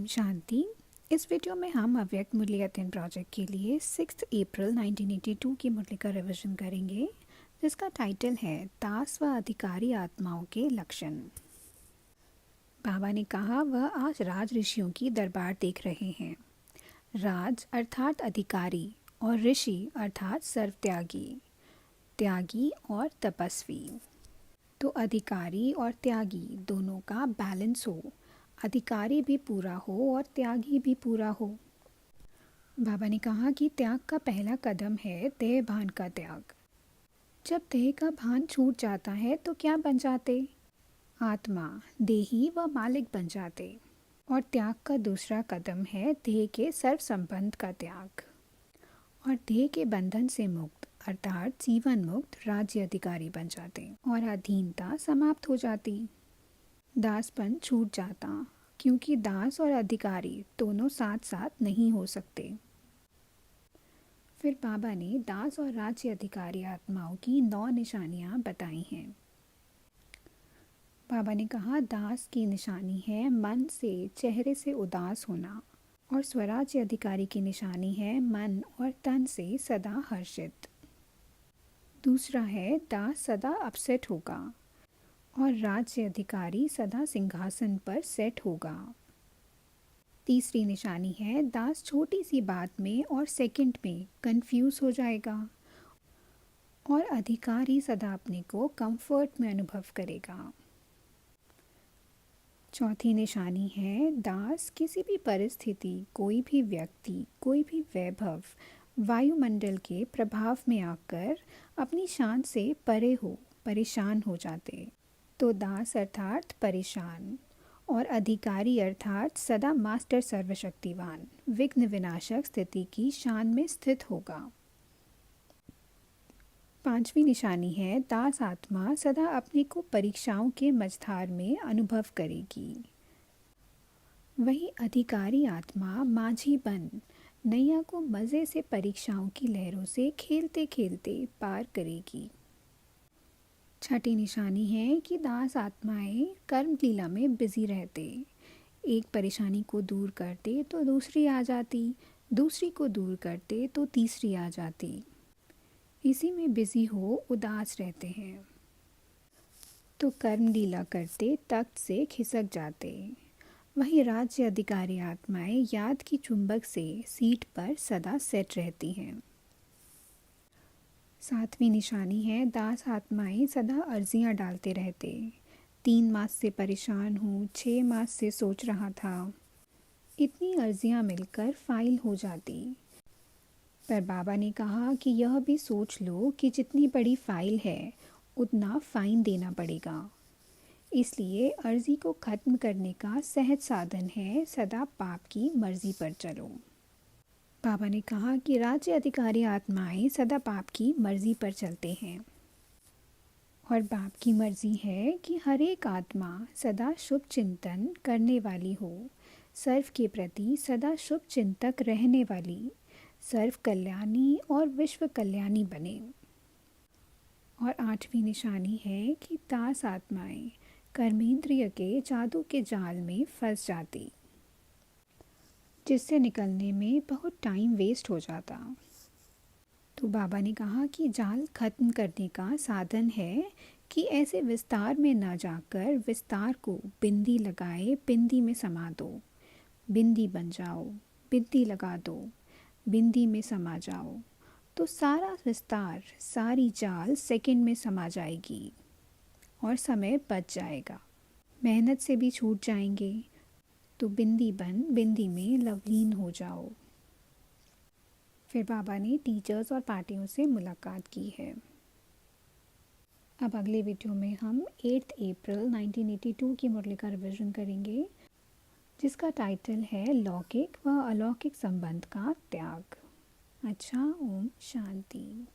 ओम शांति। इस वीडियो में हम अव्यक्त मुरली अध्ययन प्रोजेक्ट के लिए 6 अप्रैल 1982 की मुरली का रिवीजन करेंगे, जिसका टाइटल है दास व अधिकारी आत्माओं के लक्षण। बाबा ने कहा वह आज राज ऋषियों की दरबार देख रहे हैं। राज अर्थात अधिकारी और ऋषि अर्थात सर्वत्यागी, त्यागी और तपस्वी। तो अधिकारी और त्यागी दोनों का बैलेंस हो, अधिकारी भी पूरा हो और त्यागी भी पूरा हो। बाबा ने कहा कि त्याग का पहला कदम है देह भान का त्याग। जब देह का भान छूट जाता है तो क्या बन जाते? आत्मा, देही व मालिक बन जाते। और त्याग का दूसरा कदम है देह के सर्व संबंध का त्याग और देह के बंधन से मुक्त अर्थात जीवन मुक्त राज्य अधिकारी बन जाते और अधीनता समाप्त हो जाती। दासपन छूट जाता, क्योंकि दास और अधिकारी दोनों साथ साथ नहीं हो सकते। फिर बाबा ने दास और राज्य अधिकारी आत्माओं की 9 निशानियां बताई हैं। बाबा ने कहा दास की निशानी है मन से चेहरे से उदास होना और स्वराज्य अधिकारी की निशानी है मन और तन से सदा हर्षित। दूसरा है दास सदा अपसेट होगा और राज्य अधिकारी सदा सिंहासन पर सेट होगा। तीसरी निशानी है दास छोटी सी बात में और सेकंड में कंफ्यूज हो जाएगा और अधिकारी सदा अपने को कंफर्ट में अनुभव करेगा। चौथी निशानी है दास किसी भी परिस्थिति, कोई भी व्यक्ति, कोई भी वैभव, वायुमंडल के प्रभाव में आकर अपनी शान से परे हो, परेशान हो जाते। तो दास अर्थात परेशान और अधिकारी अर्थात सदा मास्टर सर्वशक्तिवान विघ्न विनाशक स्थिति की शान में स्थित होगा। पांचवी निशानी है दास आत्मा सदा अपने को परीक्षाओं के मझधार में अनुभव करेगी। वही अधिकारी आत्मा माझी बन नैया को मज़े से परीक्षाओं की लहरों से खेलते खेलते पार करेगी। छठी निशानी है कि दास आत्माएं कर्म लीला में बिजी रहते, एक परेशानी को दूर करते तो दूसरी आ जाती, दूसरी को दूर करते तो तीसरी आ जाती। इसी में बिजी हो उदास रहते हैं तो कर्म लीला करते तख्त से खिसक जाते। वही राज्य अधिकारी आत्माएं याद की चुंबक से सीट पर सदा सेट रहती हैं। सातवीं निशानी है दास आत्माएं सदा अर्जियां डालते रहते, 3 मास से परेशान हूँ, 6 मास से सोच रहा था, इतनी अर्जियां मिलकर फाइल हो जाती। पर बाबा ने कहा कि यह भी सोच लो कि जितनी बड़ी फाइल है उतना फाइन देना पड़ेगा। इसलिए अर्जी को ख़त्म करने का सहज साधन है सदा पाप की मर्जी पर चलो। बाबा ने कहा कि राज्य अधिकारी आत्माएं सदा पाप की मर्जी पर चलते हैं और बाप की मर्जी है कि हर एक आत्मा सदा शुभ चिंतन करने वाली हो, सर्व के प्रति सदा शुभ चिंतक रहने वाली, सर्व कल्याणी और विश्व कल्याणी बने। और 8वीं निशानी है कि दास आत्माएं कर्मेंद्रिय के जादू के जाल में फंस जाती, जिससे निकलने में बहुत टाइम वेस्ट हो जाता। तो बाबा ने कहा कि जाल खत्म करने का साधन है कि ऐसे विस्तार में ना जाकर विस्तार को बिंदी लगाए बिंदी में समा दो, बिंदी बन जाओ, बिंदी लगा दो, बिंदी में समा जाओ, तो सारा विस्तार, सारी जाल सेकंड में समा जाएगी और समय बच जाएगा, मेहनत से भी छूट जाएंगे। तो बिंदी बन बिंदी में लवलीन हो जाओ। फिर बाबा ने टीचर्स और पार्टियों से मुलाकात की है। अब अगले वीडियो में हम 8 अप्रैल 1982 की मुरली का रिवीजन करेंगे, जिसका टाइटल है लौकिक व अलौकिक संबंध का त्याग। अच्छा, ओम शांति।